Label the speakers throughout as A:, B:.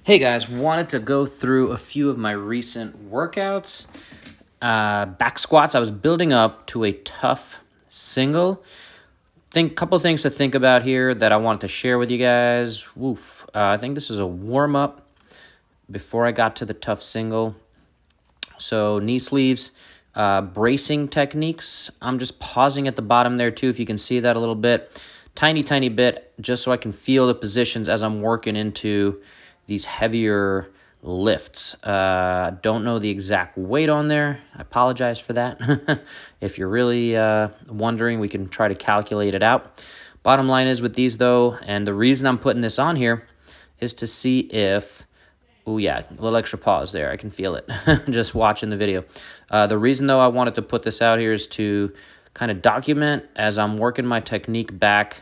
A: Hey guys, wanted to go through a few of my recent workouts. Back squats, I was building up to a tough single. Couple things to think about here that I wanted to share with you guys. I think this is a warm up before I got to the tough single. So knee sleeves, bracing techniques. I'm just pausing at the bottom there too, if you can see that a little bit. Tiny bit, just so I can feel the positions as I'm working into these heavier lifts. Don't know the exact weight on there. I apologize for that. If you're really wondering, we can try to calculate it out. Bottom line is with these though, and the reason I'm putting this on here is to see if, oh yeah, a little extra pause there. I can feel it just watching the video. The reason though I wanted to put this out here is to kind of document as I'm working my technique back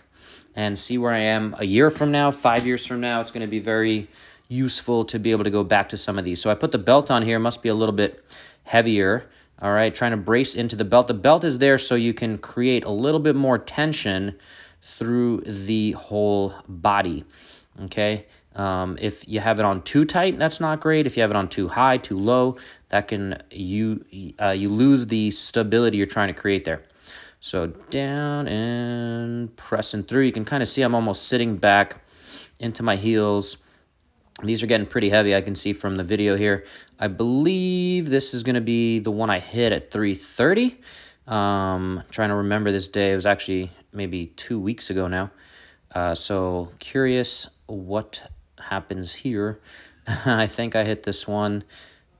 A: and see where I am a year from now, 5 years from now. It's going to be very useful to be able to go back to some of these. So I put the belt on here, must be a little bit heavier. All right, trying to brace into the belt. The belt is there so you can create a little bit more tension through the whole body, okay? If you have it on too tight, that's not great. If you have it on too high, too low, that can, you lose the stability you're trying to create there. So down and pressing through. You can kind of see I'm almost sitting back into my heels. These are getting pretty heavy, I can see from the video here. I believe this is going to be the one I hit at 330. Trying to remember this day. It was actually maybe 2 weeks ago now. So curious what happens here. I think I hit this one.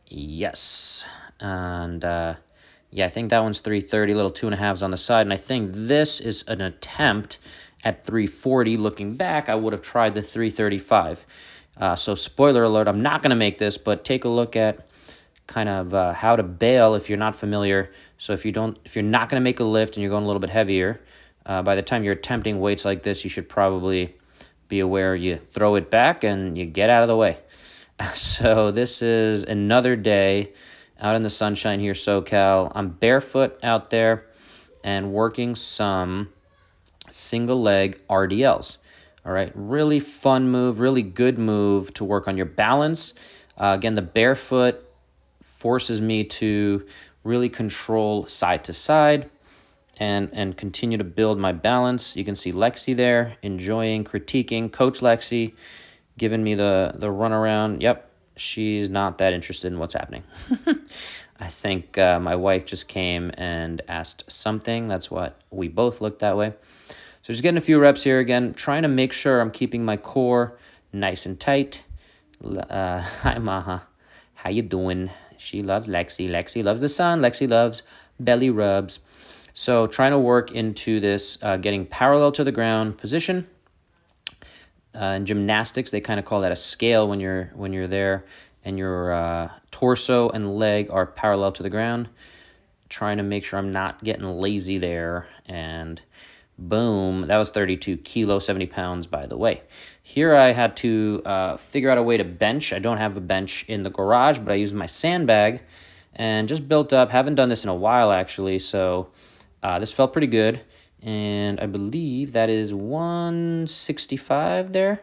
A: Yes. And yeah, I think that one's 330, little 2.5s on the side. And I think this is an attempt at 340. Looking back, I would have tried the 335. So spoiler alert, I'm not going to make this, but take a look at kind of how to bail if you're not familiar. So if you're not going to make a lift and you're going a little bit heavier, by the time you're attempting weights like this, you should probably be aware you throw it back and you get out of the way. So this is another day out in the sunshine here, SoCal. I'm barefoot out there and working some single leg RDLs. All right, really fun move, really good move to work on your balance. Again, the barefoot forces me to really control side to side and continue to build my balance. You can see Lexi there, enjoying, critiquing. Coach Lexi giving me the runaround. Yep, she's not that interested in what's happening. I think my wife just came and asked something. That's what we both looked that way. So just getting a few reps here again, trying to make sure I'm keeping my core nice and tight. Hi, Maha. How you doing? She loves Lexi. Lexi loves the sun. Lexi loves belly rubs. So trying to work into this getting parallel to the ground position. In gymnastics, they kind of call that a scale when you're there, and your torso and leg are parallel to the ground. Trying to make sure I'm not getting lazy there, and boom, that was 32 kilos, 70 pounds, by the way. Here I had to figure out a way to bench. I don't have a bench in the garage, but I used my sandbag and just built up. Haven't done this in a while, actually, so this felt pretty good. And I believe that is 165 there.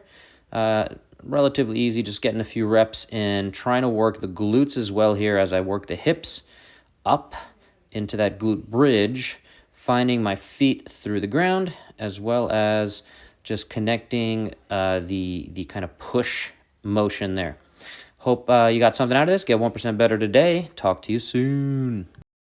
A: Relatively easy, just getting a few reps in, trying to work the glutes as well here as I work the hips up into that glute bridge, finding my feet through the ground, as well as just connecting the kind of push motion there. Hope you got something out of this. Get 1% better today. Talk to you soon.